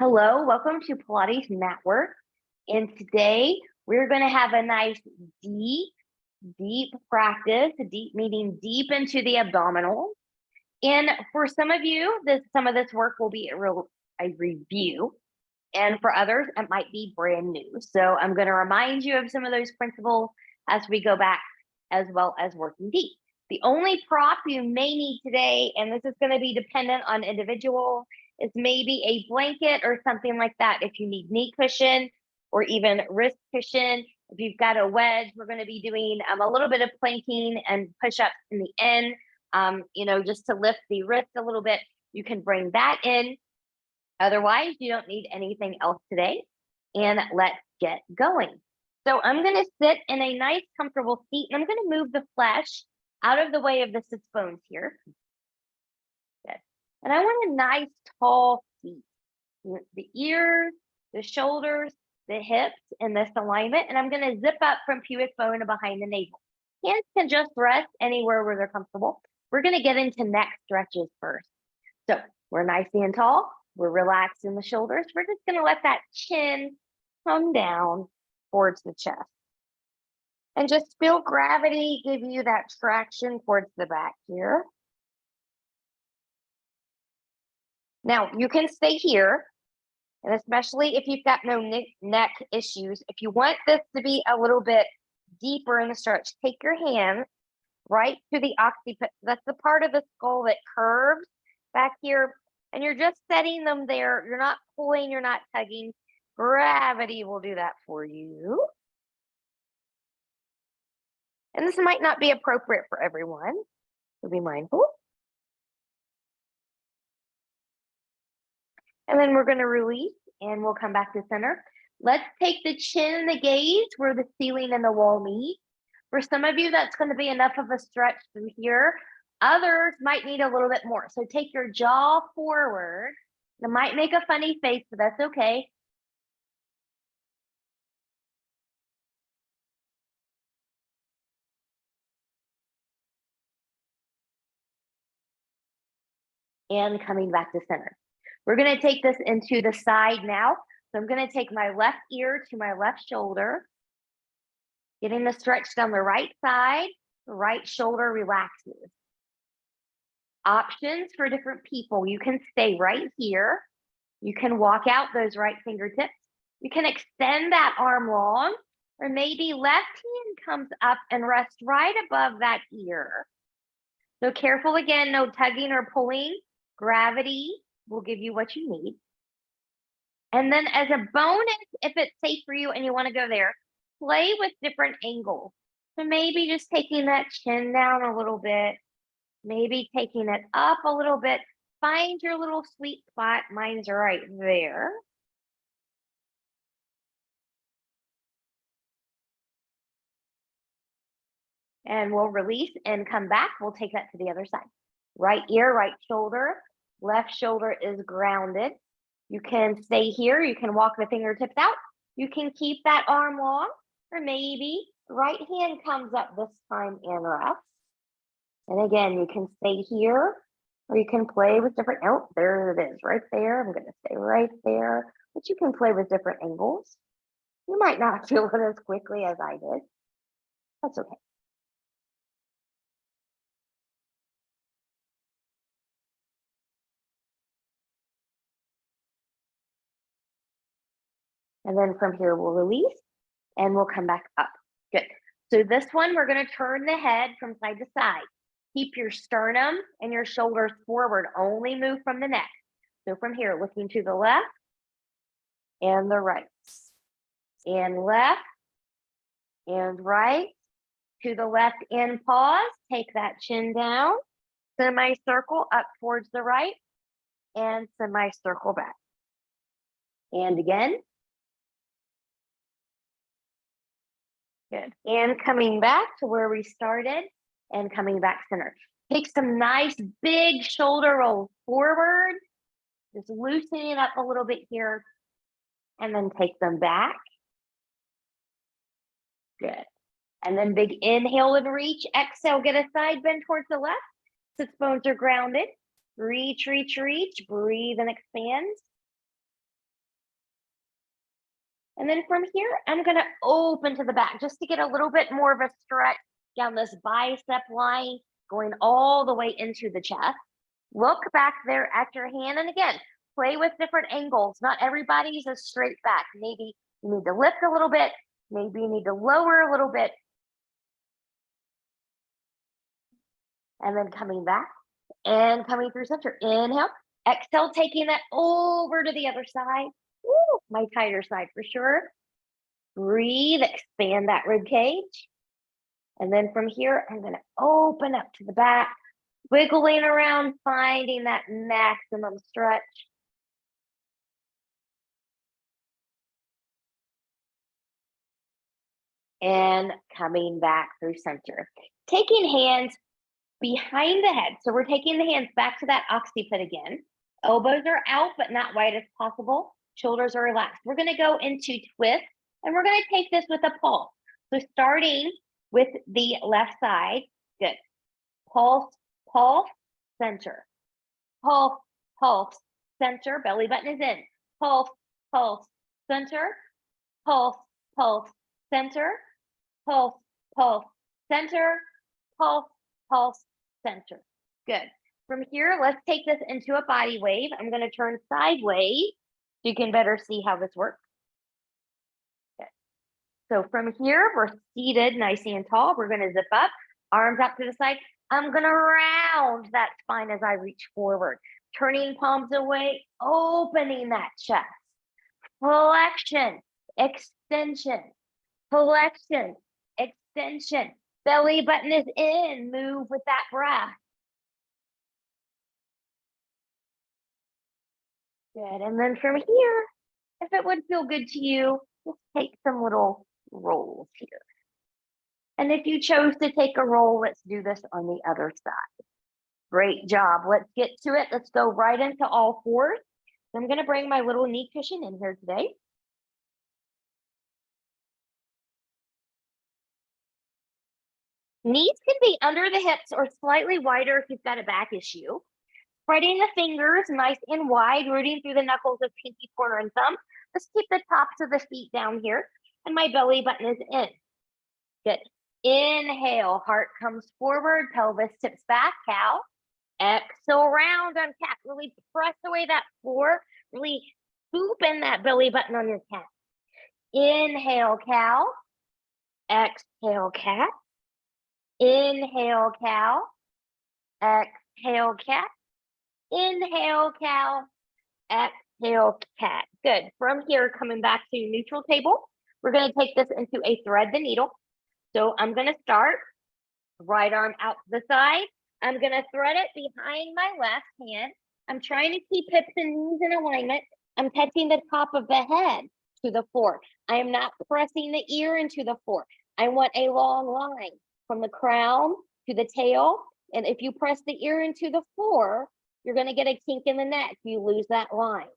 Hello, welcome to Pilates Matwork. And today we're going to have a nice deep practice, deep meaning deep into the abdominal. And for some of you, some of this work will be a review. And for others, it might be brand new. So I'm going to remind you of some of those principles as we go back, as well as working deep. The only prop you may need today, and this is going to be dependent on individual, is maybe a blanket or something like that. If you need knee cushion or even wrist cushion, if you've got a wedge, we're going to be doing a little bit of planking and push-ups in the end, just to lift the wrist a little bit. You can bring that in. Otherwise, you don't need anything else today. And let's get going. So I'm going to sit in a nice, comfortable seat, and I'm going to move the flesh out of the way of the sits bones here. Good. And I want a nice, tall seat. The ears, the shoulders, the hips in this alignment. And I'm going to zip up from pubic bone to behind the navel. Hands can just rest anywhere where they're comfortable. We're going to get into neck stretches first. So we're nice and tall. We're relaxed in the shoulders. We're just going to let that chin come down towards the chest. And just feel gravity give you that traction towards the back here. Now, you can stay here, and especially if you've got no neck issues, if you want this to be a little bit deeper in the stretch, take your hands right to the occiput. That's the part of the skull that curves back here, and you're just setting them there. You're not pulling, you're not tugging. Gravity will do that for you. And this might not be appropriate for everyone, so be mindful. And then we're going to release, and we'll come back to center. Let's take the chin and the gaze where the ceiling and the wall meet. For some of you, that's going to be enough of a stretch through here. Others might need a little bit more. So take your jaw forward. It might make a funny face, but that's okay. And coming back to center. We're going to take this into the side now. So I'm going to take my left ear to my left shoulder, getting the stretch down the right side. The right shoulder relaxes. Options for different people. You can stay right here. You can walk out those right fingertips. You can extend that arm long, or maybe left hand comes up and rests right above that ear. So careful again, no tugging or pulling. Gravity will give you what you need. And then as a bonus, if it's safe for you and you want to go there, play with different angles. So maybe just taking that chin down a little bit, maybe taking it up a little bit. Find your little sweet spot. Mine's right there. And we'll release and come back. We'll take that to the other side. Right ear, right shoulder. Left shoulder is grounded. You can stay here. You can walk the fingertips out. You can keep that arm long, or maybe right hand comes up this time and rests. And again, you can stay here, or you can play with different, oh, there it is, right there. I'm going to stay right there. But you can play with different angles. You might not feel it as quickly as I did. That's okay. And then from here, we'll release and we'll come back up. Good. So this one, we're going to turn the head from side to side. Keep your sternum and your shoulders forward. Only move from the neck. So from here, looking to the left and the right. And left and right. To the left and pause. Take that chin down. Semicircle up towards the right. And semicircle back. And again. Good. And coming back to where we started and coming back center. Take some nice big shoulder rolls forward. Just loosening it up a little bit here. And then take them back. Good. And then big inhale and reach. Exhale, get a side bend towards the left. Sits bones are grounded. Reach, reach, reach. Breathe and expand. And then from here, I'm gonna open to the back just to get a little bit more of a stretch down this bicep line, going all the way into the chest. Look back there at your hand. And again, play with different angles. Not everybody's a straight back. Maybe you need to lift a little bit. Maybe you need to lower a little bit. And then coming back and coming through center. Inhale, exhale, taking that over to the other side. Woo, my tighter side for sure. Breathe, expand that rib cage. And then from here, I'm going to open up to the back, wiggling around, finding that maximum stretch. And coming back through center. Taking hands behind the head. So we're taking the hands back to that occiput again. Elbows are out, but not wide as possible. Shoulders are relaxed. We're going to go into twist, and we're going to take this with a pulse. So starting with the left side, good. Pulse, pulse, center. Pulse, pulse, center. Belly button is in. Pulse, pulse, center. Pulse, pulse, center. Pulse, pulse, center. Pulse, pulse, center. Good. From here, let's take this into a body wave. I'm going to turn sideways so you can better see how this works. Good. So from here, we're seated nice and tall. We're going to zip up, arms out to the side. I'm going to round that spine as I reach forward, turning palms away, opening that chest. Flexion, extension, flexion, extension. Belly button is in. Move with that breath. Good. And then from here, if it would feel good to you, just take some little rolls here. And if you chose to take a roll, let's do this on the other side. Great job. Let's get to it. Let's go right into all fours. I'm going to bring my little knee cushion in here today. Knees can be under the hips or slightly wider if you've got a back issue. Spreading the fingers nice and wide, rooting through the knuckles of pinky, pointer, and thumb. Let's keep the tops of the feet down here. And my belly button is in. Good. Inhale, heart comes forward, pelvis tips back, cow. Exhale, round on cat. Really press away that floor. Really scoop in that belly button on your cat. Inhale, cow. Exhale, cat. Inhale, cow. Exhale, cat. Inhale, cow. Exhale, cat. Good. From here, coming back to neutral table, we're going to take this into a thread the needle. So I'm going to start right arm out to the side. I'm going to thread it behind my left hand. I'm trying to keep hips and knees in alignment. I'm touching the top of the head to the floor. I am not pressing the ear into the floor. I want a long line from the crown to the tail. And if you press the ear into the floor, you're going to get a kink in the neck. You lose that line.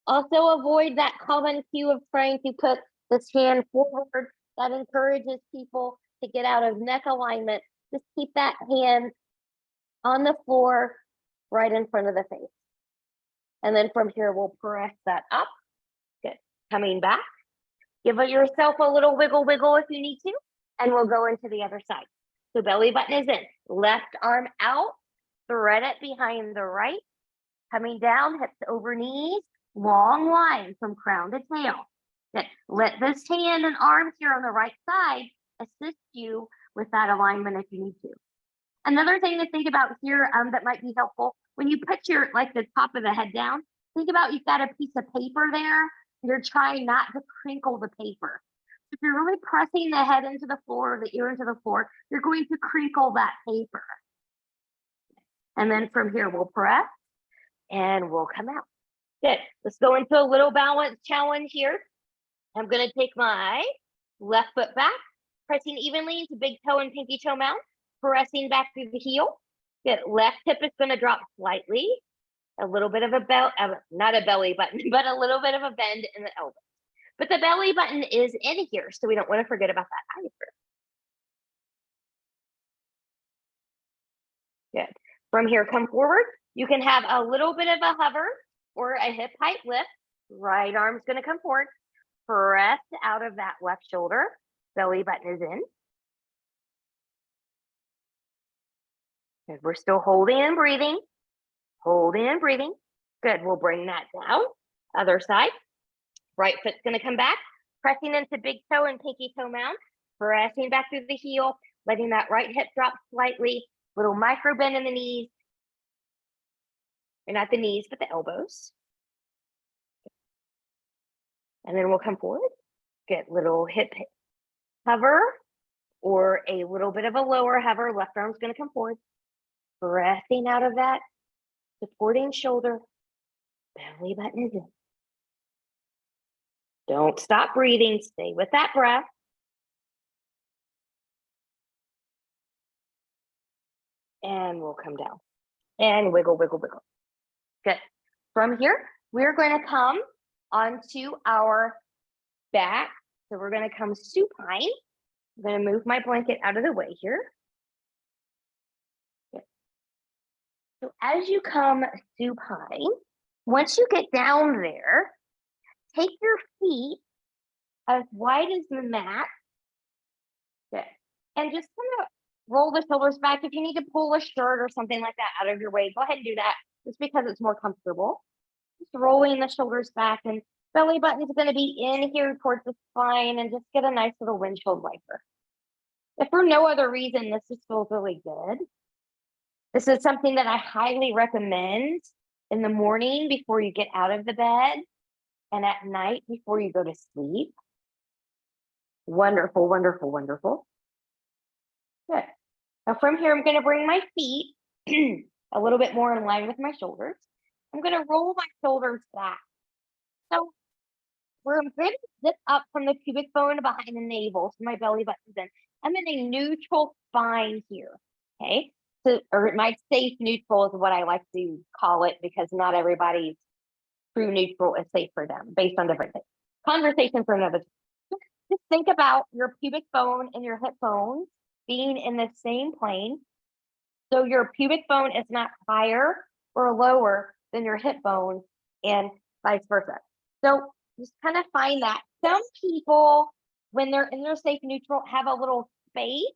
Also avoid that common cue of trying to put this hand forward. That encourages people to get out of neck alignment. Just keep that hand on the floor right in front of the face. And then from here, we'll press that up. Good. Coming back. Give yourself a little wiggle if you need to. And we'll go into the other side. So belly button is in. Left arm out. Thread it behind the right. Coming down, hips over knees. Long line from crown to tail. Good. Let this hand and arms here on the right side assist you with that alignment if you need to. Another thing to think about here that might be helpful, when you put your, like the top of the head down, think about you've got a piece of paper there. You're trying not to crinkle the paper. If you're really pressing the head into the floor, the ear into the floor, you're going to crinkle that paper. And then from here, we'll press and we'll come out. Good. Let's go into a little balance challenge here. I'm going to take my left foot back, pressing evenly into big toe and pinky toe mount, pressing back through the heel. Good. Left hip is going to drop slightly. A little bit of a not a belly button, but a little bit of a bend in the elbow. But the belly button is in here, so we don't want to forget about that either. Good. From here, come forward. You can have a little bit of a hover or a hip height lift. Right arm's going to come forward. Press out of that left shoulder. Belly button is in. Good. We're still holding and breathing. Holding and breathing. Good. We'll bring that down. Other side. Right foot's going to come back. Pressing into big toe and pinky toe mount. Pressing back through the heel. Letting that right hip drop slightly. Little micro bend in the knees. Or not the knees, but the elbows. And then we'll come forward. Get little hip hover or a little bit of a lower hover. Left arm's going to come forward. Breathing out of that. Supporting shoulder. Belly button is in. Don't stop breathing. Stay with that breath. And we'll come down. And wiggle, wiggle, wiggle. Good. From here, we're going to come onto our back. So we're going to come supine. I'm going to move my blanket out of the way here. Good. So as you come supine, once you get down there, take your feet as wide as the mat. Good. And just kind of roll the shoulders back. If you need to pull a shirt or something like that out of your way, go ahead and do that just because it's more comfortable. Just rolling the shoulders back, and belly button is going to be in here towards the spine, and just get a nice little windshield wiper. If for no other reason, this just feels really good. This is something that I highly recommend in the morning before you get out of the bed and at night before you go to sleep. Wonderful, wonderful, wonderful. Good. Now from here, I'm going to bring my feet a little bit more in line with my shoulders. I'm going to roll my shoulders back. So we're going to zip up from the pubic bone behind the navel, so my belly button's in. I'm in a neutral spine here, okay? So, or my safe neutral is what I like to call it, because not everybody's true neutral is safe for them based on different things. Conversation for another time. Just think about your pubic bone and your hip bone being in the same plane. So your pubic bone is not higher or lower than your hip bone, and vice versa. So just kind of find that. Some people, when they're in their safe neutral, have a little space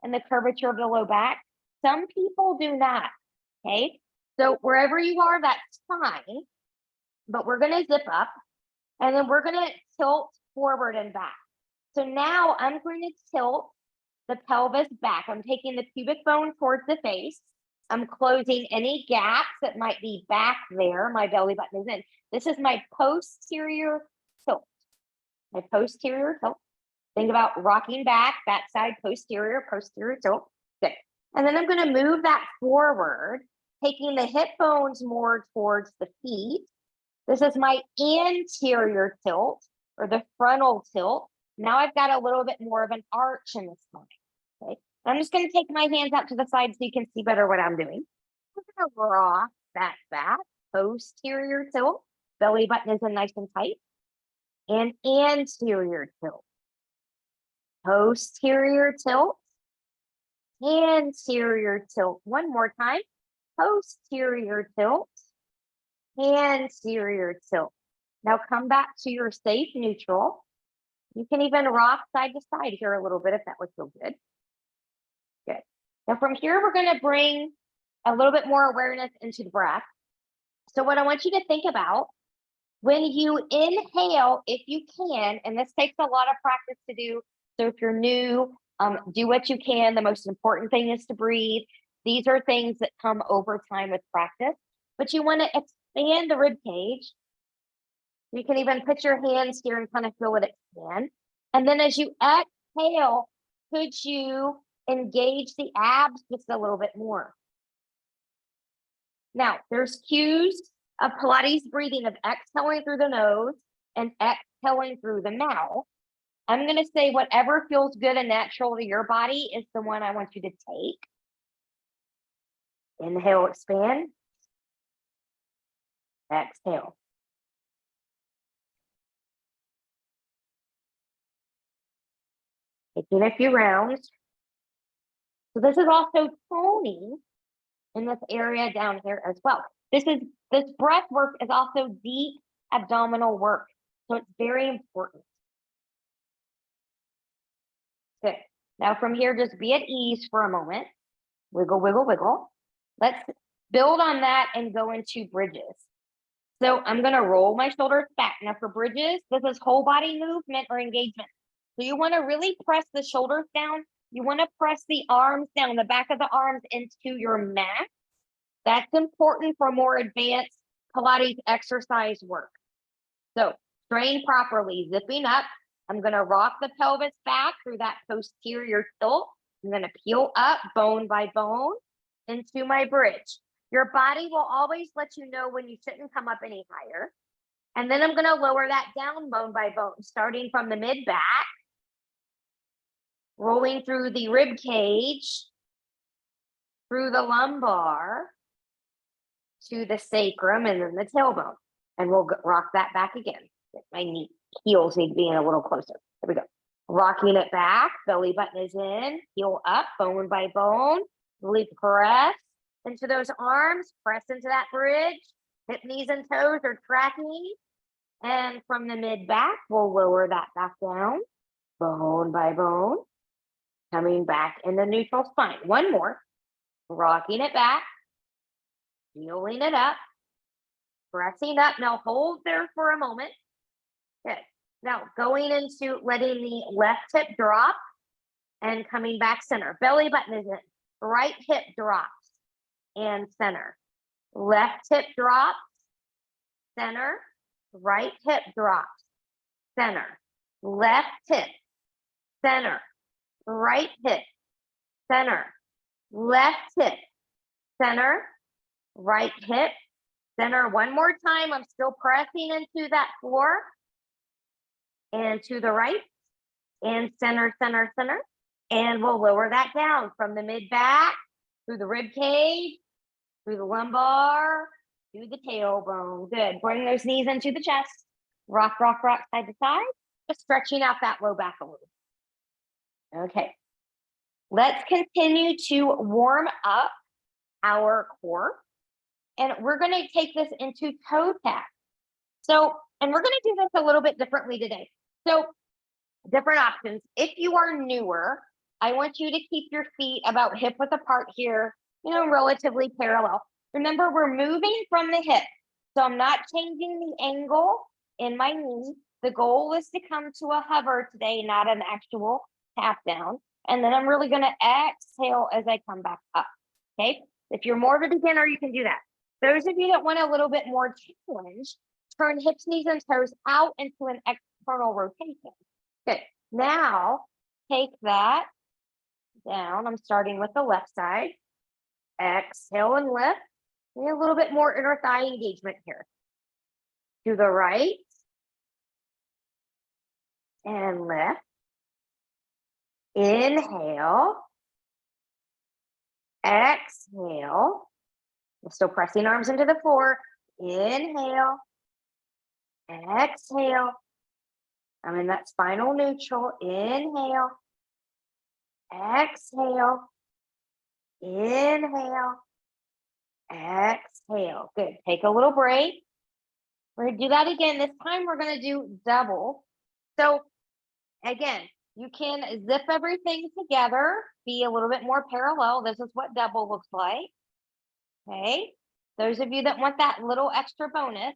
in the curvature of the low back. Some people do not, okay? So wherever you are, that's fine. But we're going to zip up, and then we're going to tilt forward and back. So now I'm going to tilt the pelvis back. I'm taking the pubic bone towards the face. I'm closing any gaps that might be back there. My belly button is in. This is my posterior tilt. My posterior tilt. Think about rocking back, backside, posterior tilt. Good. And then I'm going to move that forward, taking the hip bones more towards the feet. This is my anterior tilt, or the frontal tilt. Now I've got a little bit more of an arch in the spine. Okay. I'm just going to take my hands out to the side so you can see better what I'm doing. I'm going to rock that back, posterior tilt. Belly button is in nice and tight. And anterior tilt. Posterior tilt. Anterior tilt. One more time. Posterior tilt. Anterior tilt. Now come back to your safe neutral. You can even rock side to side here a little bit if that would feel good. Good. Now from here, we're going to bring a little bit more awareness into the breath. So what I want you to think about, when you inhale, if you can, and this takes a lot of practice to do. So if you're new, do what you can. The most important thing is to breathe. These are things that come over time with practice, but you want to expand the rib cage. You can even put your hands here and kind of feel it expand. And then as you exhale, could you engage the abs just a little bit more? Now, there's cues of Pilates breathing, of exhaling through the nose and exhaling through the mouth. I'm going to say whatever feels good and natural to your body is the one I want you to take. Inhale, expand. Exhale. Taking a few rounds. So this is also toning in this area down here as well. This breath work is also deep abdominal work. So it's very important. Good. Now from here, just be at ease for a moment. Wiggle, wiggle, wiggle. Let's build on that and go into bridges. So I'm going to roll my shoulders back. Now for bridges, this is whole body movement or engagement. So you want to really press the shoulders down. You want to press the arms down, the back of the arms into your mat. That's important for more advanced Pilates exercise work. So train properly, zipping up. I'm going to rock the pelvis back through that posterior tilt. I'm going to peel up bone by bone into my bridge. Your body will always let you know when you shouldn't come up any higher. And then I'm going to lower that down bone by bone, starting from the mid back, rolling through the rib cage, through the lumbar, to the sacrum, and then the tailbone. And we'll rock that back again. My knee heels need to be in a little closer. There we go. Rocking it back, belly button is in, heel up, bone by bone, really press into those arms, press into that bridge, hip, knees, and toes are tracking. And from the mid back, we'll lower that back down, bone by bone, coming back in the neutral spine. One more, rocking it back, heeling it up, pressing up. Now hold there for a moment. Good. Now going into letting the left hip drop and coming back center. Belly button is in. Right hip drops and center. Left hip drops, center. Right hip drops, center. Left hip, center. Right hip, center. Left hip, center. Right hip, center. One more time. I'm still pressing into that floor. And to the right, and center, center, center. And we'll lower that down from the mid back, through the rib cage, through the lumbar, to the tailbone. Good. Bring those knees into the chest. Rock, rock, rock, side to side. Just stretching out that low back a little. Okay. Let's continue to warm up our core. And we're going to take this into toe tap. So, and we're going to do this a little bit differently today. So, different options. If you are newer, I want you to keep your feet about hip width apart here, relatively parallel. Remember, we're moving from the hip. So I'm not changing the angle in my knee. The goal is to come to a hover today, not an actual tap down. And then I'm really going to exhale as I come back up. Okay. If you're more of a beginner, you can do that. Those of you that want a little bit more challenge, turn hips, knees, and toes out into an external rotation. Good. Now, take that down. I'm starting with the left side. Exhale and lift. A little bit more inner thigh engagement here. To the right. And lift. Inhale. Exhale. I'm still pressing arms into the floor. Inhale. Exhale. I'm in that spinal neutral. Inhale. Exhale. Inhale. Exhale. Good. Take a little break. We're going to do that again. This time we're going to do double. So again, you can zip everything together, be a little bit more parallel. This is what double looks like. Okay. Those of you that want that little extra bonus,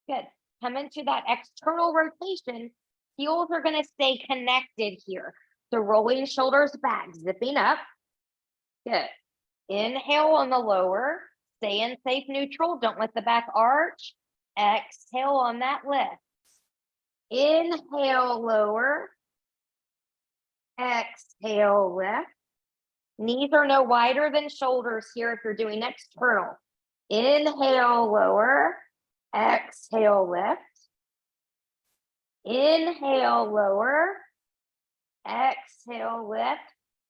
good. Come into that external rotation. Heels are going to stay connected here. So rolling shoulders back, zipping up. Good. Inhale on the lower. Stay in safe neutral. Don't let the back arch. Exhale on that lift. Inhale, lower. Exhale, lift. Knees are no wider than shoulders here if you're doing external. Inhale, lower. Exhale, lift. Inhale, lower. Exhale, lift.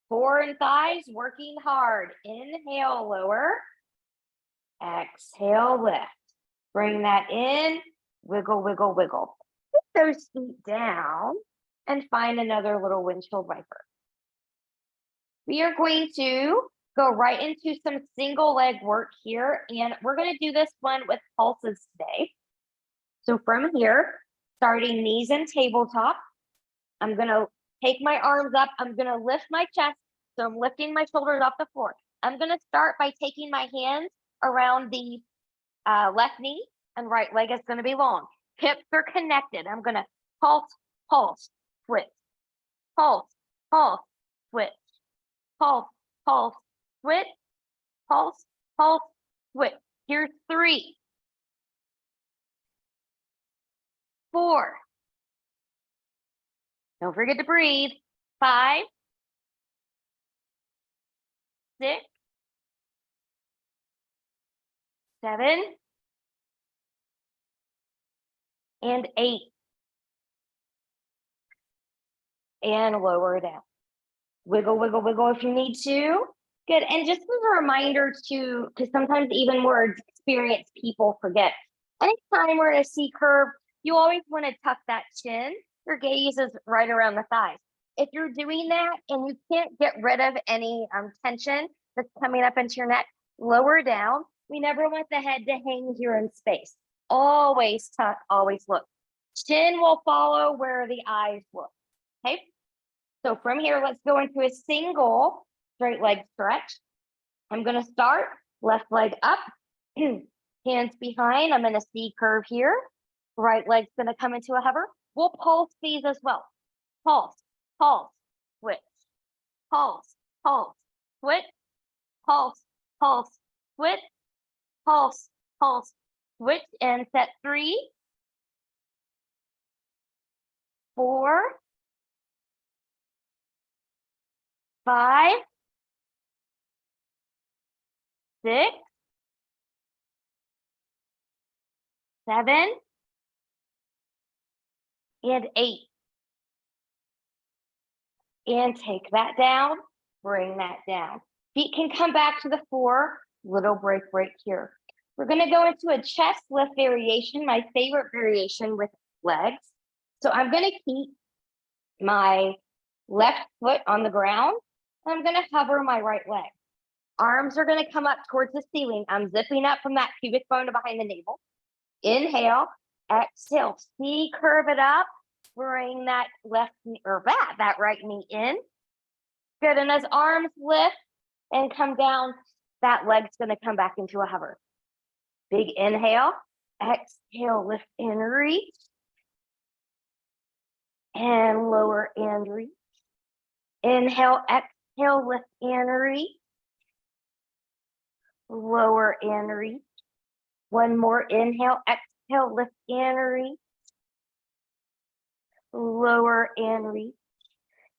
Core and thighs working hard. Inhale, lower. Exhale, lift. Bring that in. Wiggle, wiggle, wiggle. Put those feet down and find another little windshield wiper. We are going to go right into some single leg work here. And we're going to do this one with pulses today. So from here, starting knees in tabletop. I'm gonna take my arms up. I'm gonna lift my chest. So I'm lifting my shoulders off the floor. I'm gonna start by taking my hands around the left knee, and right leg is gonna be long. Hips are connected. I'm gonna pulse, pulse, switch, pulse, pulse, switch, pulse, pulse, switch, pulse, pulse, switch. Here's 3, 4. Don't forget to breathe. 5, 6, 7, and 8. And lower down. Wiggle, wiggle, wiggle if you need to. Good. And just as a reminder to, because sometimes even more experienced people forget. Anytime we're in a C curve, you always want to tuck that chin. Your gaze is right around the thighs. If you're doing that and you can't get rid of any tension that's coming up into your neck, lower down. We never want the head to hang here in space. Always tuck, always look. Chin will follow where the eyes look. Okay. So from here, let's go into a single straight leg stretch. I'm going to start left leg up, hands behind. I'm in a C curve here. Right leg's going to come into a hover. We'll pulse these as well. Pulse, pulse, switch, pulse, pulse, switch, pulse, pulse, switch, pulse, pulse, switch, and set 3, 4, 5, 6, 7, and 8. And take that down, bring that down. Feet can come back to the floor, little break here. We're gonna go into a chest lift variation, my favorite variation with legs. So I'm gonna keep my left foot on the ground, and I'm gonna hover my right leg. Arms are gonna come up towards the ceiling. I'm zipping up from that pubic bone to behind the navel. Inhale, exhale, C curve it up. Bring that left knee or that right knee in. Good. And as arms lift and come down, that leg's going to come back into a hover. Big inhale, exhale, lift and reach. And lower and reach. Inhale, exhale, lift and reach. Lower and reach. One more inhale, exhale, lift and reach. Lower and reach.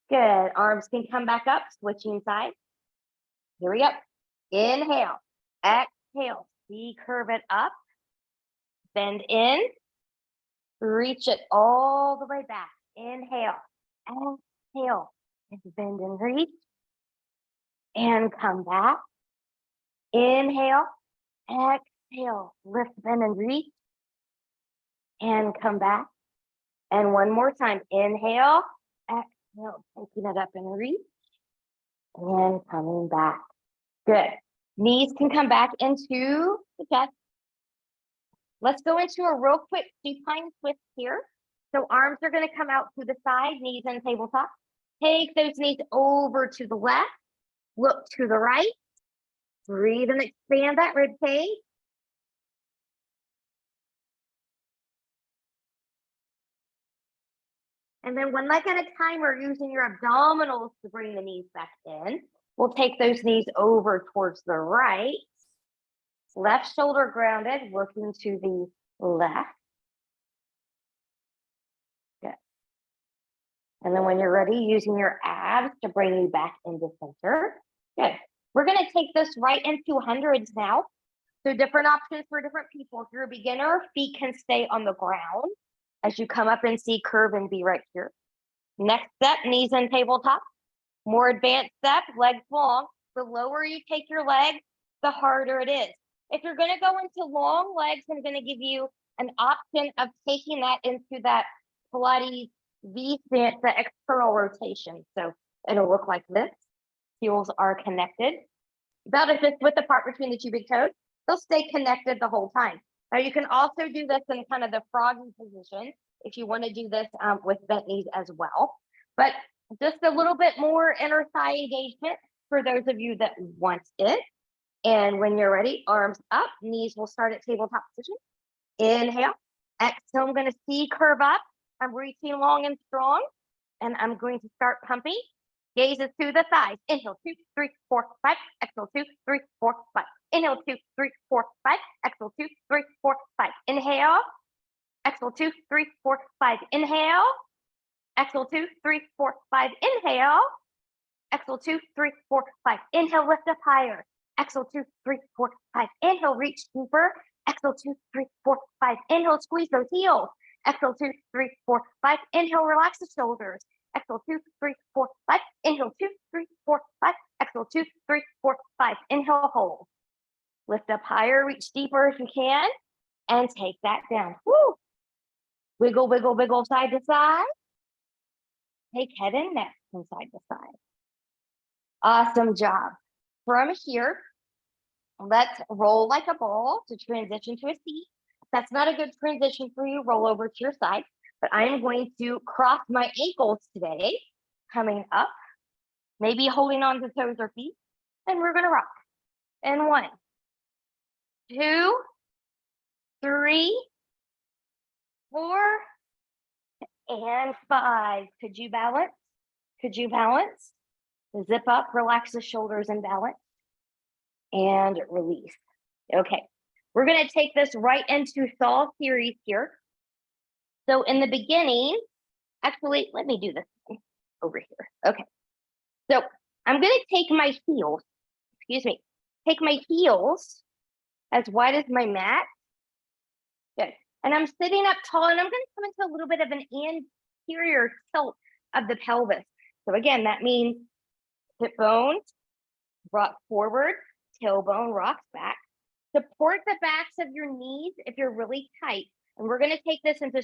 Good. Arms can come back up, switching sides. Here we go. Inhale, exhale, C curve it up, bend in, reach it all the way back. Inhale, exhale, and bend and reach, and come back. Inhale, exhale, lift, bend, and reach, and come back. And one more time. Inhale, exhale, taking it up and reach, and coming back. Good. Knees can come back into the chest. Let's go into a real quick supine twist here. So arms are going to come out to the side, knees in tabletop. Take those knees over to the left. Look to the right. Breathe and expand that rib cage. And then one leg at a time, we're using your abdominals to bring the knees back in. We'll take those knees over towards the right. Left shoulder grounded, looking to the left. Good. And then when you're ready, using your abs to bring you back into center. Good. We're going to take this right into hundreds now. So different options for different people. If you're a beginner, feet can stay on the ground as you come up and C curve and be right here. Next step, knees in tabletop. More advanced step, legs long. The lower you take your leg, the harder it is. If you're going to go into long legs, I'm going to give you an option of taking that into that Pilates V stance, the external rotation. So it'll look like this. Heels are connected. About a fifth width apart between the two big toes. They'll stay connected the whole time. Now you can also do this in kind of the froggy position. if you want to do this with bent knees as well. But just a little bit more inner thigh engagement for those of you that want it. And when you're ready, arms up, knees will start at tabletop position. Inhale, exhale, I'm going to see curve up. I'm reaching long and strong, and I'm going to start pumping. Gazes to the thighs. Inhale, 2, 3, 4, 5. Exhale, 2, 3, 4, 5. Inhale, 2, 3, 4, 5. Exhale, 2, 3, 4, 5. Inhale. Exhale, 2, 3, 4, 5. Inhale. Exhale, 2, 3, 4, 5. Inhale. Exhale, 2, 3, 4, 5. Inhale, lift up higher. Exhale, 2, 3, 4, 5. Inhale, reach deeper. Exhale, 2, 3, 4, 5. Inhale, squeeze those heels. Exhale, 2, 3, 4, 5. Inhale, relax the shoulders. Exhale, 2, 3, 4, 5. Inhale, 2, 3, 4, 5. Exhale, 2, 3, 4, 5. Inhale, hold. Lift up higher, reach deeper if you can, and take that down. Woo! Wiggle, wiggle, wiggle, side to side. Take head and neck from side to side. Awesome job. From here, let's roll like a ball to transition to a seat. If that's not a good transition for you, roll over to your side. But I'm going to cross my ankles today, coming up, maybe holding on to toes or feet, and we're going to rock. And 1, 2, 3, 4, and 5. Could you balance? Could you balance? Zip up, relax the shoulders and balance. And release. Okay, we're going to take this right into thaw series here. So in the beginning, actually, let me do this over here. Okay, so I'm going to take my heels, take my heels as wide as my mat. Good. And I'm sitting up tall, and I'm going to come into a little bit of an anterior tilt of the pelvis. So again, that means hip bones rock forward, tailbone rocks back. Support the backs of your knees if you're really tight. And we're going to take this into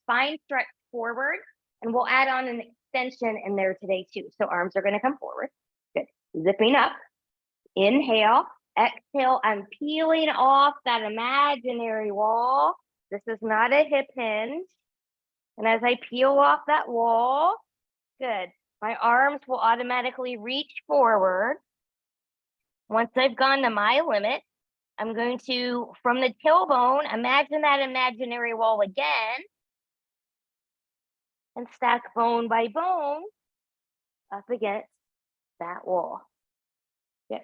spine stretch forward, and we'll add on an extension in there today too. So arms are going to come forward. Good. Zipping up. Inhale. Exhale. I'm peeling off that imaginary wall. This is not a hip hinge. And as I peel off that wall, good. My arms will automatically reach forward. Once I've gone to my limit, I'm going to, from the tailbone, imagine that imaginary wall again and stack bone by bone up against that wall. Good.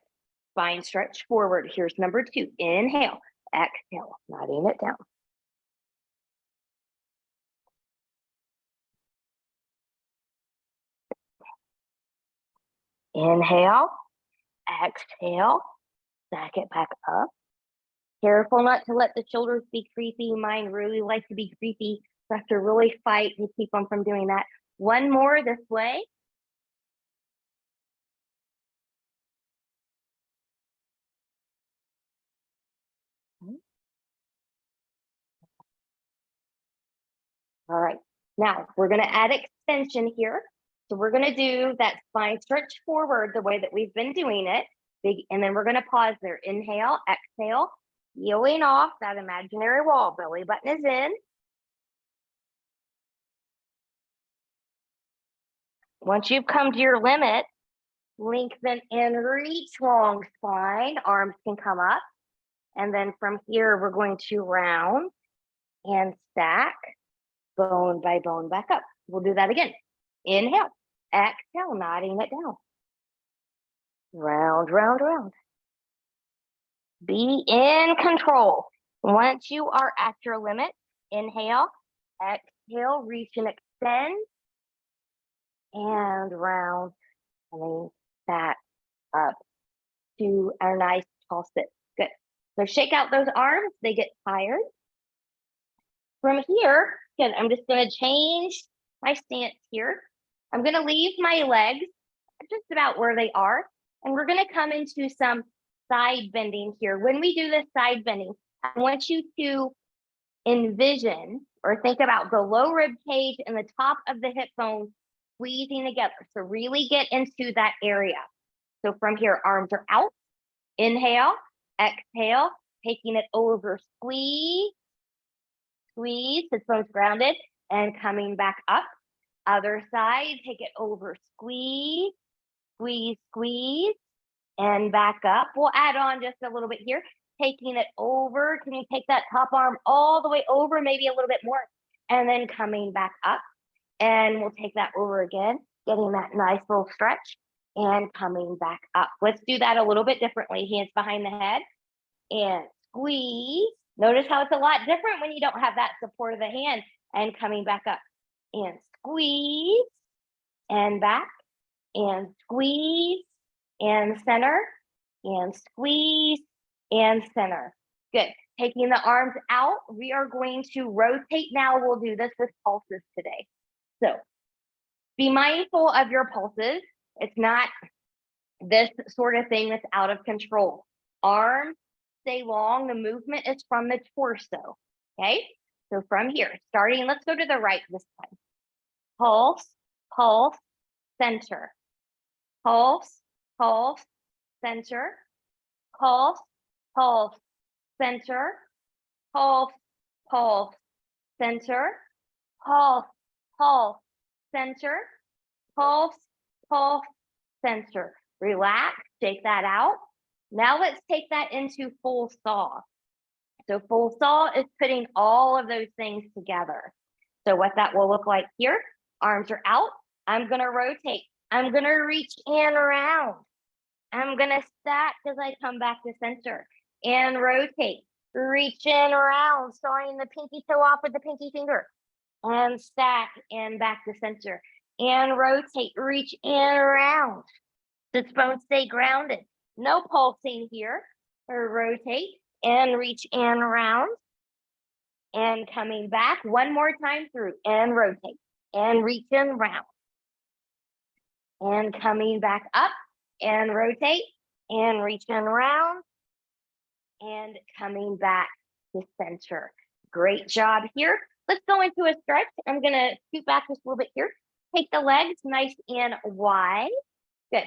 Spine stretch forward. Here's number 2. Inhale, exhale, nodding it down. Inhale, exhale, stack it back up. Careful not to let the shoulders be creepy. Mine really like to be creepy. So I have to really fight to keep them from doing that. One more this way. All right, now we're going to add extension here. So we're going to do that spine stretch forward the way that we've been doing it. Big, and then we're going to pause there. Inhale, exhale, peeling off that imaginary wall. Belly button is in. Once you've come to your limit, lengthen and reach long spine. Arms can come up. And then from here, we're going to round and stack bone by bone back up. We'll do that again. Inhale, exhale, nodding it down. Round, round, round. Be in control. Once you are at your limit, inhale, exhale, reach and extend, and round, coming back up to our nice tall sit. Good. So shake out those arms. They get tired. From here, good, I'm just going to change my stance here. I'm going to leave my legs just about where they are. And we're going to come into some side bending here. When we do this side bending, I want you to envision or think about the low rib cage and the top of the hip bone squeezing together. So really get into that area. So from here, arms are out. Inhale, exhale, taking it over, squeeze, squeeze, hip bones grounded. and coming back up. Other side, take it over, squeeze, squeeze, squeeze, and back up. We'll add on just a little bit here, taking it over. Can you take that top arm all the way over, maybe a little bit more, and then coming back up. And we'll take that over again, getting that nice little stretch and coming back up. Let's do that a little bit differently. Hands behind the head and squeeze. Notice how it's a lot different when you don't have that support of the hand, and coming back up and squeeze and back and squeeze and center and squeeze and center. Good. Taking the arms out, we are going to rotate now. We'll do this with pulses today. So be mindful of your pulses. It's not this sort of thing that's out of control. Arms stay long. The movement is from the torso. Okay. So from here, starting, let's go to the right this time. Pulse, pulse, center. Pulse, pulse, center. Pulse, pulse, center. Pulse, pulse, center. Pulse, pulse, center. Pulse, pulse, center. Relax, shake that out. Now let's take that into full saw. So full saw is putting all of those things together. So what that will look like here, arms are out. I'm gonna rotate. I'm gonna reach and around. I'm gonna stack as I come back to center and rotate. Reach and around, starting the pinky toe off with the pinky finger. And stack and back to center. And rotate, reach and around. Sits bones stay grounded. No pulsing here. Or rotate and reach and around. And coming back one more time through and rotate and reach and round. And coming back up and rotate and reach and round. And coming back to center. Great job here. Let's go into a stretch. I'm gonna scoot back just a little bit here. Take the legs nice and wide. Good.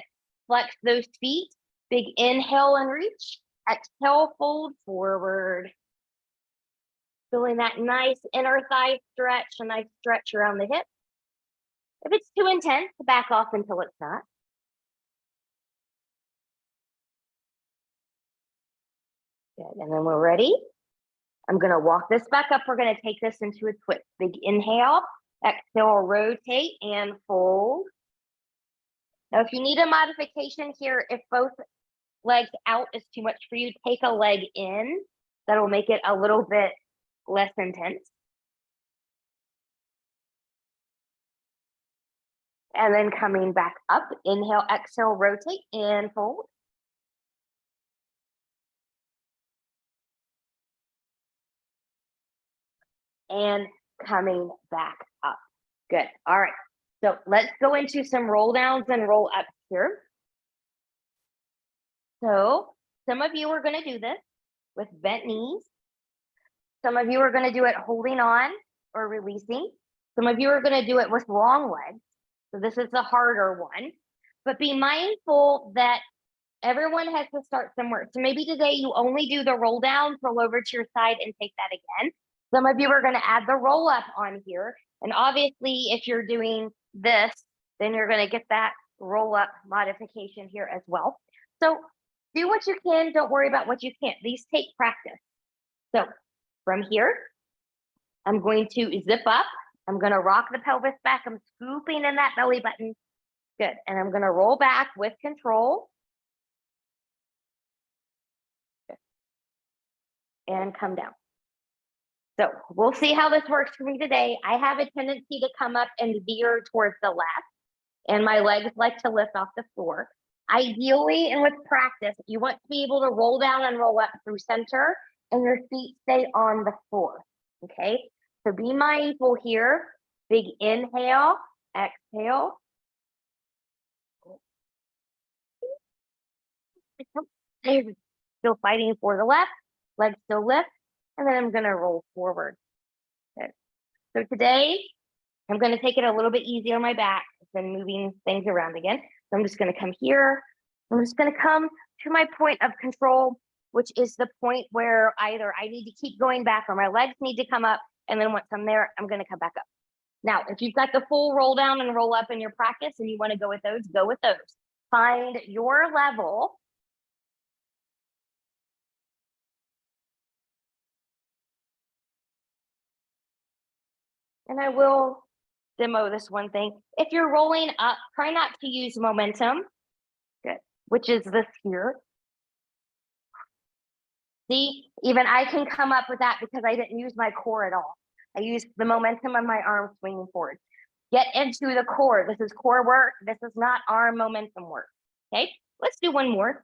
Flex those feet. Big inhale and reach. Exhale, fold forward. Feeling that nice inner thigh stretch, a nice stretch around the hip. If it's too intense, back off until it's not. Good, and then we're ready. I'm gonna walk this back up. We're gonna take this into a twist. Big inhale, exhale, rotate and fold. Now, if you need a modification here, if both legs out is too much for you, take a leg in. That'll make it a little bit less intense. And then coming back up, inhale, exhale, rotate and fold. And coming back up. Good. All right. So let's go into some roll downs and roll ups here. So some of you are going to do this with bent knees. Some of you are going to do it holding on or releasing. Some of you are going to do it with long legs. So this is the harder one. But be mindful that everyone has to start somewhere. So maybe today you only do the roll down, roll over to your side and take that again. Some of you are going to add the roll up on here. And obviously, if you're doing this, then you're going to get that roll up modification here as well. So do what you can. Don't worry about what you can't. These take practice. So from here, I'm going to zip up. I'm going to rock the pelvis back. I'm scooping in that belly button. Good. And I'm going to roll back with control. Good. And come down. So we'll see how this works for me today. I have a tendency to come up and veer towards the left, and my legs like to lift off the floor. Ideally, and with practice, you want to be able to roll down and roll up through center, and your feet stay on the floor, okay? So be mindful here. Big inhale, exhale. Still fighting for the left, legs still lift. And then I'm going to roll forward. Good. So today, I'm going to take it a little bit easier on my back than moving things around again. So I'm just going to come here. I'm just going to come to my point of control, which is the point where either I need to keep going back or my legs need to come up. And then once I'm there, I'm going to come back up. Now, if you've got the full roll down and roll up in your practice and you want to go with those, go with those. Find your level. And I will demo this one thing. If you're rolling up, try not to use momentum, good, which is this here. See, even I can come up with that because I didn't use my core at all. I used the momentum of my arm swinging forward. Get into the core. This is core work. This is not arm momentum work. Okay, let's do one more.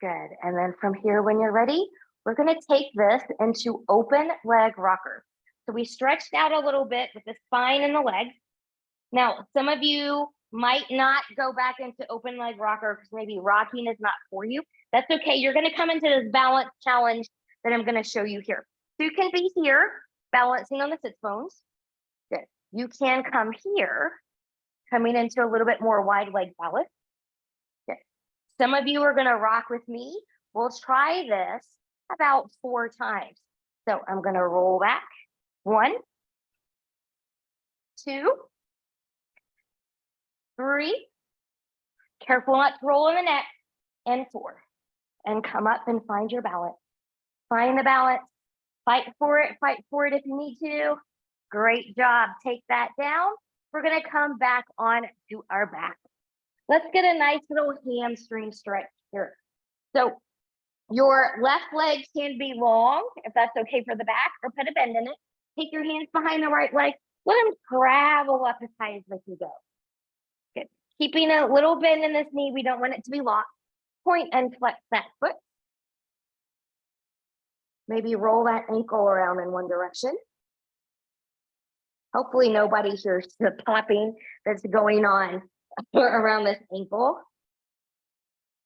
Good. And then from here, when you're ready, we're going to take this into open leg rocker. So we stretched out a little bit with the spine and the legs. Now, some of you might not go back into open leg rocker because maybe rocking is not for you. That's okay. You're going to come into this balance challenge that I'm going to show you here. So you can be here balancing on the sit bones. Good. You can come here, coming into a little bit more wide leg balance. Good. Some of you are going to rock with me. We'll try this about 4 times. So I'm going to roll back. 1, 2, 3. Careful not to roll in the neck. And 4. And come up and find your balance. Find the balance. Fight for it if you need to. Great job. Take that down. We're going to come back on to our back. Let's get a nice little hamstring stretch here. So your left leg can be long, if that's okay for the back, or put a bend in it. Take your hands behind the right leg. Let them travel up as high as they can go. Good. Keeping a little bend in this knee. We don't want it to be locked. Point and flex that foot. Maybe roll that ankle around in one direction. Hopefully nobody hears the popping that's going on around this ankle.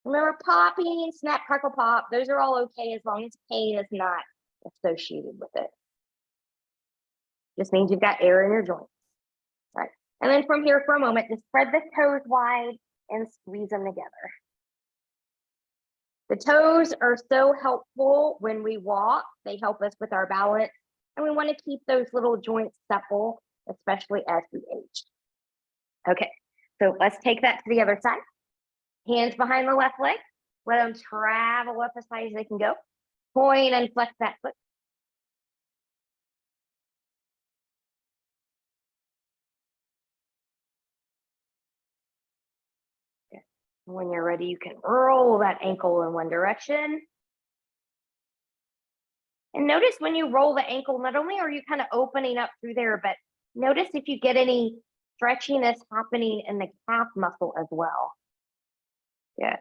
Remember, popping, snap, crackle, pop, those are all okay as long as pain is not associated with it. Just means you've got air in your joints. All right. And then from here for a moment, just spread the toes wide and squeeze them together. The toes are so helpful when we walk. They help us with our balance. And we want to keep those little joints supple, especially as we age. Okay, so let's take that to the other side. Hands behind the left leg. Let them travel up as high as they can go. Point and flex that foot. Good. When you're ready, you can roll that ankle in one direction. And notice when you roll the ankle, not only are you kind of opening up through there, but notice if you get any stretchiness happening in the calf muscle as well. Good.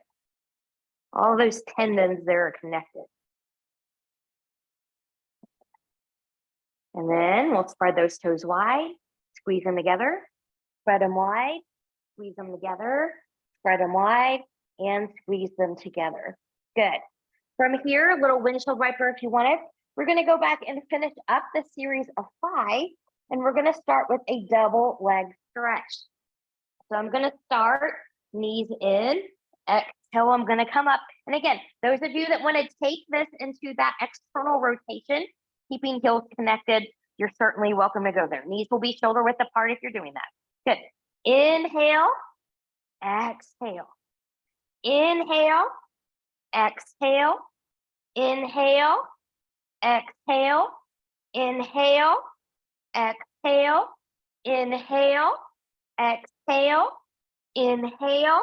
All those tendons there are connected. And then we'll spread those toes wide, squeeze them together, spread them wide, squeeze them together, spread them wide, and squeeze them together. Good. From here, a little windshield wiper if you want it. We're going to go back and finish up the series of 5, and we're going to start with a double leg stretch. So I'm going to start knees in, exhale, I'm going to come up. And again, those of you that want to take this into that external rotation, keeping heels connected, you're certainly welcome to go there. Knees will be shoulder width apart if you're doing that. Good. Inhale, exhale. Inhale, exhale, inhale, exhale, inhale, exhale, inhale, exhale, inhale,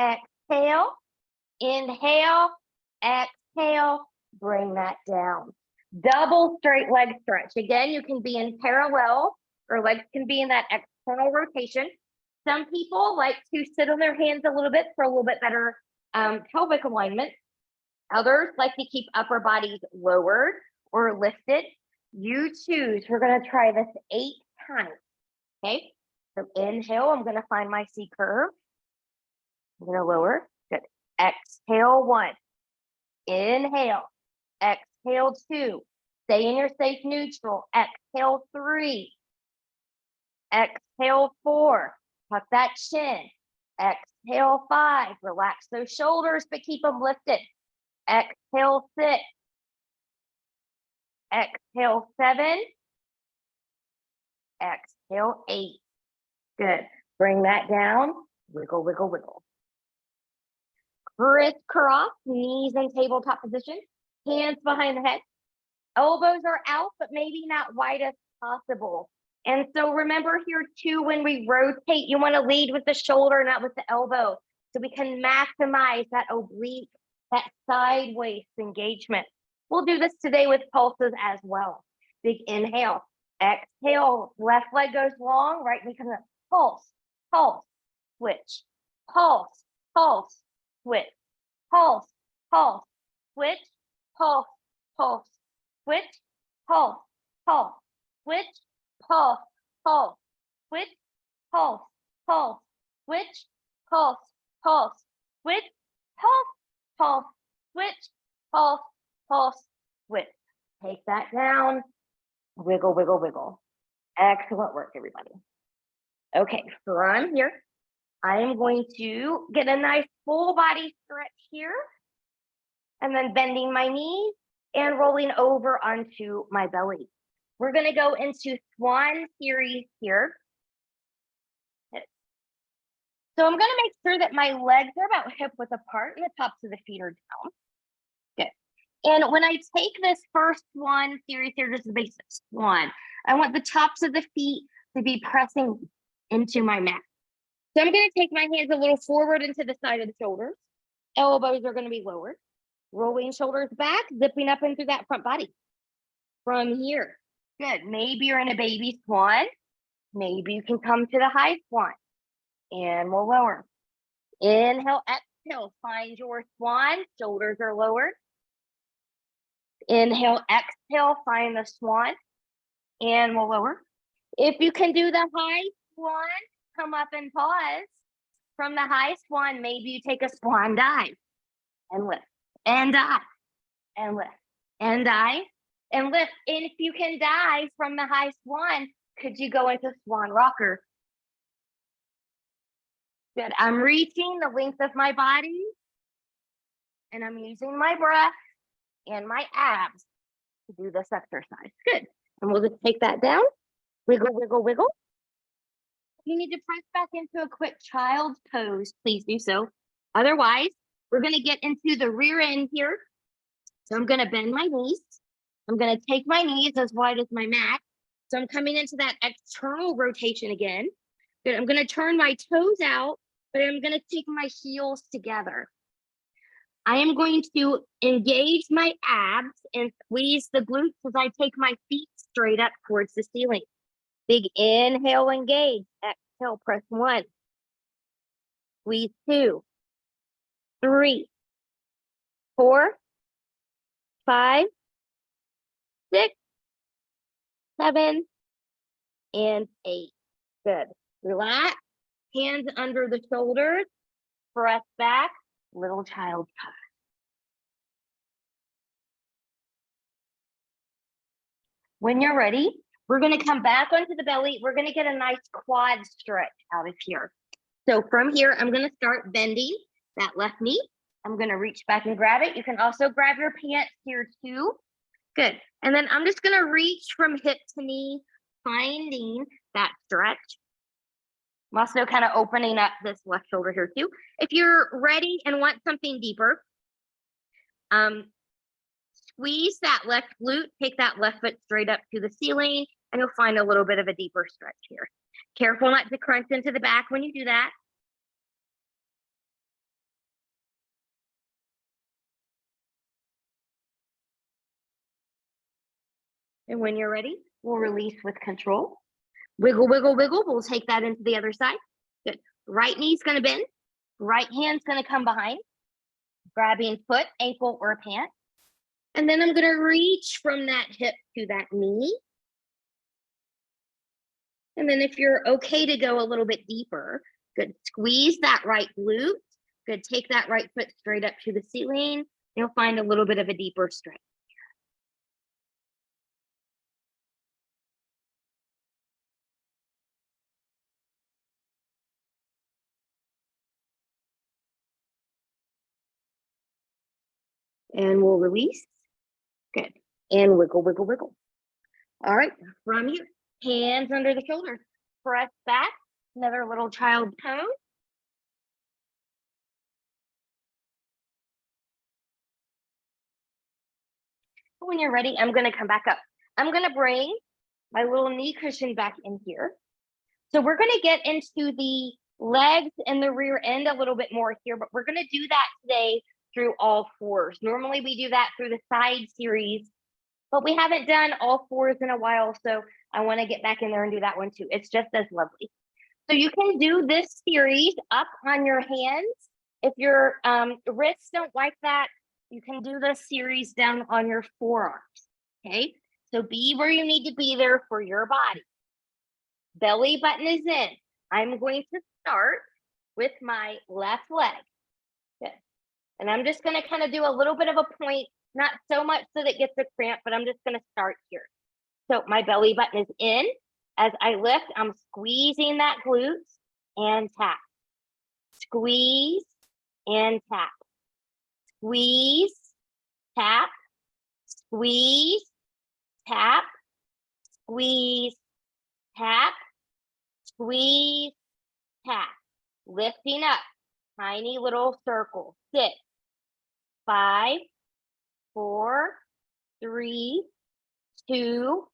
exhale, inhale, exhale, bring that down. Double straight leg stretch. Again, you can be in parallel, or legs can be in that external rotation. Some people like to sit on their hands a little bit for a little bit better pelvic alignment. Others like to keep upper bodies lowered or lifted. You choose. We're going to try this 8 times. Okay. So inhale, I'm going to find my C curve. I'm going to lower. Good. Exhale 1. Inhale. Exhale 2. Stay in your safe neutral. Exhale 3. Exhale 4. Tuck that chin. Exhale 5. Relax those shoulders, but keep them lifted. Exhale 6. Exhale, 7. Exhale, 8. Good. Bring that down. Wiggle, wiggle, wiggle. Crisscross, knees in tabletop position. Hands behind the head. Elbows are out, but maybe not wide as possible. And so remember here too, when we rotate, you want to lead with the shoulder, not with the elbow. So we can maximize that oblique, that sideways engagement. We'll do this today with pulses as well. Big inhale, exhale, left leg goes long, right knee comes up. Pulse, pulse, switch, pulse, pulse, switch, pulse, pulse, switch, pulse, pulse, switch, pulse, pulse, switch, pulse, pulse, switch, pulse, pulse, switch, pulse, pulse, switch, pulse, pulse, switch, pulse, pulse, switch. Take that down. Wiggle, wiggle, wiggle. Excellent work, everybody. Okay, from here, I am going to get a nice full body stretch here, and then bending my knees and rolling over onto my belly. We're going to go into swan series here. So I'm going to make sure that my legs are about hip width apart and the tops of the feet are down. Good. And when I take this first swan series here, just the basic swan, I want the tops of the feet to be pressing into my mat. So I'm going to take my hands a little forward into the side of the shoulders. Elbows are going to be lowered. Rolling shoulders back, zipping up into that front body. From here, good. Maybe you're in a baby swan. Maybe you can come to the high swan. And we'll lower. Inhale, exhale, find your swan. Shoulders are lowered. Inhale, exhale, find the swan. And we'll lower. If you can do the high swan, come up and pause. From the high swan, maybe you take a swan dive and lift. And dive, and lift, and dive, and lift. And if you can dive from the high swan, could you go into swan rocker? Good. I'm reaching the length of my body, and I'm using my breath and my abs to do this exercise. Good. And we'll just take that down. Wiggle, wiggle, wiggle. If you need to press back into a quick child's pose, please do so. Otherwise, we're going to get into the rear end here. So I'm going to bend my knees. I'm going to take my knees as wide as my mat. So I'm coming into that external rotation again. Good. I'm going to turn my toes out, but I'm going to take my heels together. I am going to engage my abs and squeeze the glutes as I take my feet straight up towards the ceiling. Big inhale, engage. Exhale, press 1. Squeeze 2, 3, 4, 5, 6, 7, and 8. Good. Relax. Hands under the shoulders. Press back. Little child pose. When you're ready, we're going to come back onto the belly. We're going to get a nice quad stretch out of here. So from here, I'm going to start bending that left knee. I'm going to reach back and grab it. You can also grab your pants here too. Good. And then I'm just going to reach from hip to knee, finding that stretch. I'm also kind of opening up this left shoulder here too. If you're ready and want something deeper, squeeze that left glute, take that left foot straight up to the ceiling, and you'll find a little bit of a deeper stretch here. Careful not to crunch into the back when you do that. And when you're ready, we'll release with control. Wiggle, wiggle, wiggle. We'll take that into the other side. Good. Right knee's going to bend. Right hand's going to come behind, grabbing foot, ankle, or pant. And then I'm going to reach from that hip to that knee. And then if you're okay to go a little bit deeper, good. Squeeze that right glute. Good. Take that right foot straight up to the ceiling. You'll find a little bit of a deeper stretch. And we'll release. Good. and wiggle, wiggle, wiggle. All right, from here, hands under the shoulders, press back, another little child pose. When you're ready, I'm gonna come back up. I'm gonna bring my little knee cushion back in here. So we're gonna get into the legs and the rear end a little bit more here, but we're gonna do that today through all fours. Normally we do that through the side series, but we haven't done all fours in a while, so I wanna get back in there and do that one too. It's just as lovely. So you can do this series up on your hands. If your wrists don't like that, you can do this series down on your forearms, okay? So be where you need to be there for your body. Belly button is in. I'm going to start with my left leg. Good. And I'm just going to kind of do a little bit of a point, not so much so that it gets a cramp, but I'm just going to start here. So my belly button is in. As I lift, I'm squeezing that glute and tap. Squeeze and tap. Squeeze, tap, squeeze, tap, squeeze, tap, squeeze, tap. Lifting up, tiny little circle. 6, 5, 4, 3, 2,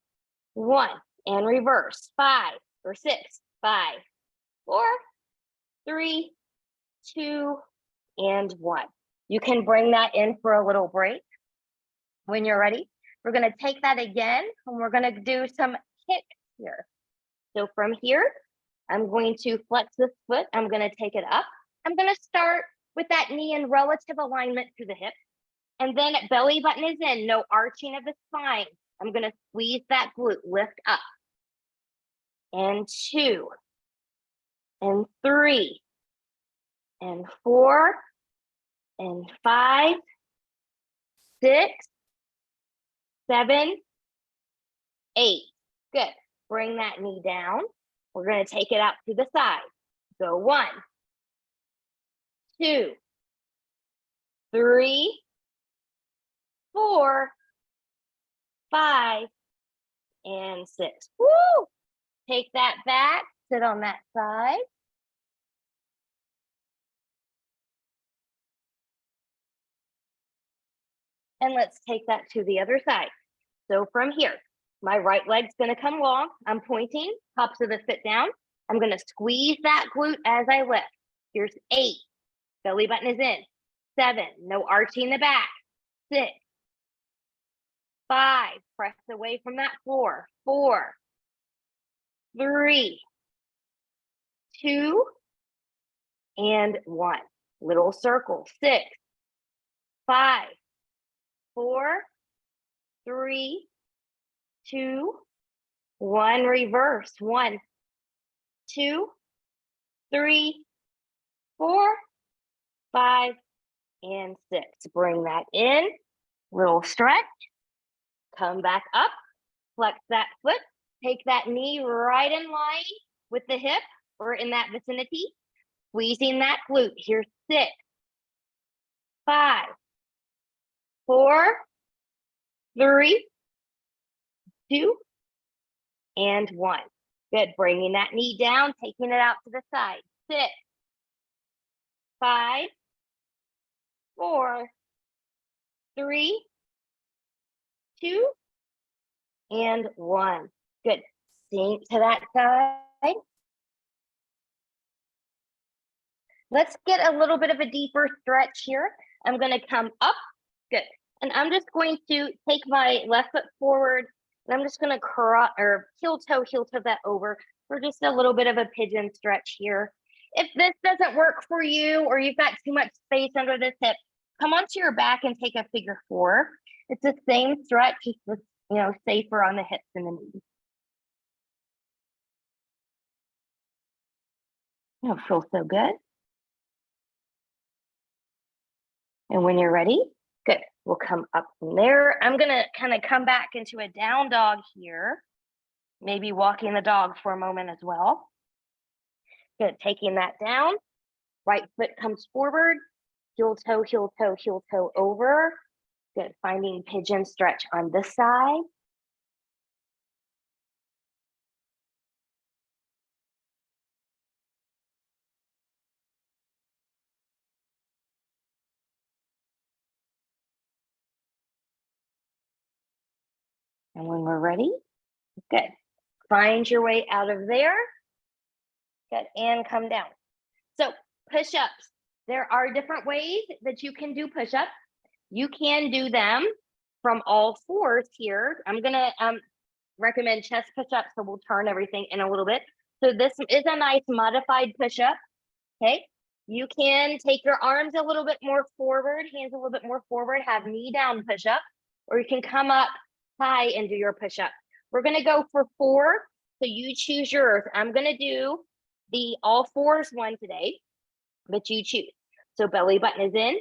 1. And reverse. 5 or 6, 5, 4, 3, 2, and 1. You can bring that in for a little break. When you're ready, we're going to take that again and we're going to do some kicks here. So from here, I'm going to flex this foot. I'm going to take it up. I'm going to start with that knee in relative alignment to the hip. And then belly button is in, no arching of the spine. I'm going to squeeze that glute, lift up. And 2, and 3, and 4, and 5, 6, 7, 8. Good. Bring that knee down. We're going to take it out to the side. Go 1, 2, 3, 4, 5, and 6. Woo! Take that back, sit on that side. And let's take that to the other side. So from here, my right leg's gonna come long. I'm pointing, tops of the foot down. I'm gonna squeeze that glute as I lift. Here's 8, belly button is in. 7, no arching the back. 6, 5, press away from that floor. 4, 3, 2, and 1. Little circle. 6, 5, 4, 3, 2, 1. Reverse. 1, 2, 3, 4, 5, and 6. Bring that in. Little stretch. Come back up. Flex that foot. Take that knee right in line with the hip or in that vicinity. Squeezing that glute. Here's 6, 5, 4, 3, 2, and 1. Good. Bringing that knee down, taking it out to the side. 6, 5, 4, 3, 2, and 1. Good. Sink to that side. Let's get a little bit of a deeper stretch here. I'm going to come up. Good. And I'm just going to take my left foot forward and I'm just going to cross or heel toe that over for just a little bit of a pigeon stretch here. If this doesn't work for you or you've got too much space under this hip, come onto your back and take a figure 4. It's the same stretch, just safer on the hips and the knees. It'll feel so good. And when you're ready, good. We'll come up from there. I'm going to kind of come back into a down dog here. Maybe walking the dog for a moment as well. Good. Taking that down. Right foot comes forward. Heel toe over. Good. Finding pigeon stretch on this side. And when we're ready, good. Find your way out of there. Good. And come down. So push-ups. There are different ways that you can do push-ups. You can do them from all fours here. I'm going to recommend chest push-ups, so we'll turn everything in a little bit. So this is a nice modified push-up. Okay. You can take your arms a little bit more forward, hands a little bit more forward, have knee down push-up, or you can come up high and do your push-up. We're going to go for 4. So you choose yours. I'm going to do the all fours one today, but you choose. So belly button is in.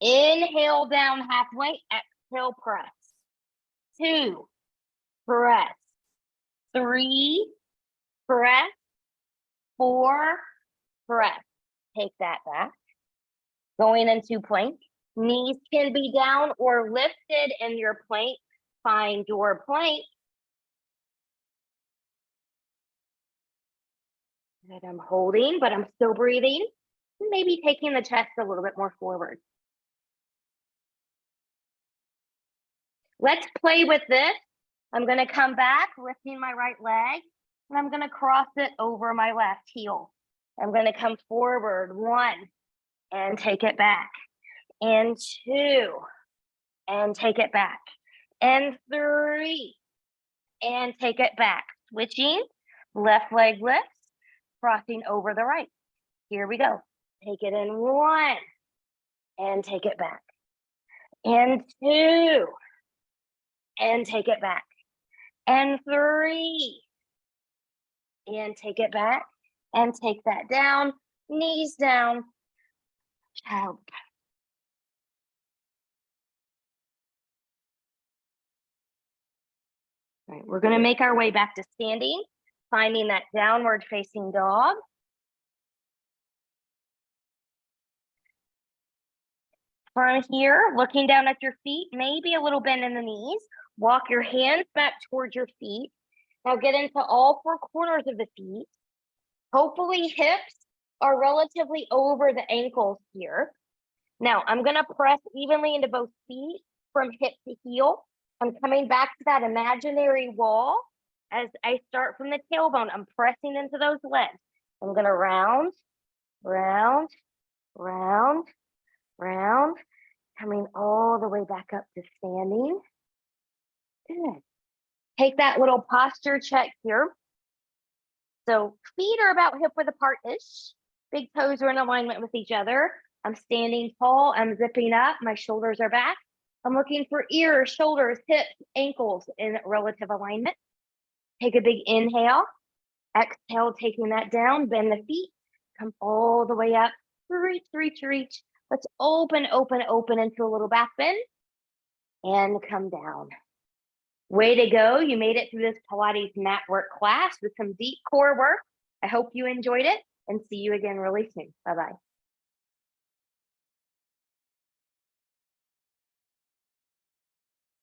Inhale down halfway. Exhale, press. 2, press. 3, press. 4, press. Take that back. Going into plank. Knees can be down or lifted in your plank. Find your plank. Good. I'm holding, but I'm still breathing. Maybe taking the chest a little bit more forward. Let's play with this. I'm going to come back, lifting my right leg, and I'm going to cross it over my left heel. I'm going to come forward, 1, and take it back, and 2, and take it back, and 3, and take it back. Switching, left leg lifts, crossing over the right. Here we go. Take it in, 1, and take it back, and 2, and take it back, and 3, and take it back, and take that down, knees down, child. All right, we're going to make our way back to standing, finding that downward facing dog. From here, looking down at your feet, maybe a little bend in the knees. Walk your hands back towards your feet. Now get into all 4 corners of the feet. Hopefully hips are relatively over the ankles here. Now I'm going to press evenly into both feet from hip to heel. I'm coming back to that imaginary wall. As I start from the tailbone, I'm pressing into those legs. I'm going to round, round, round, round, coming all the way back up to standing. Good. Take that little posture check here. So feet are about hip width apart-ish. Big toes are in alignment with each other. I'm standing tall. I'm zipping up. My shoulders are back. I'm looking for ears, shoulders, hips, ankles in relative alignment. Take a big inhale. Exhale, taking that down. Bend the feet. Come all the way up. Reach, reach, reach. Let's open, open, open into a little back bend. And come down. Way to go. You made it through this Pilates mat work class with some deep core work. I hope you enjoyed it and see you again really soon. Bye-bye.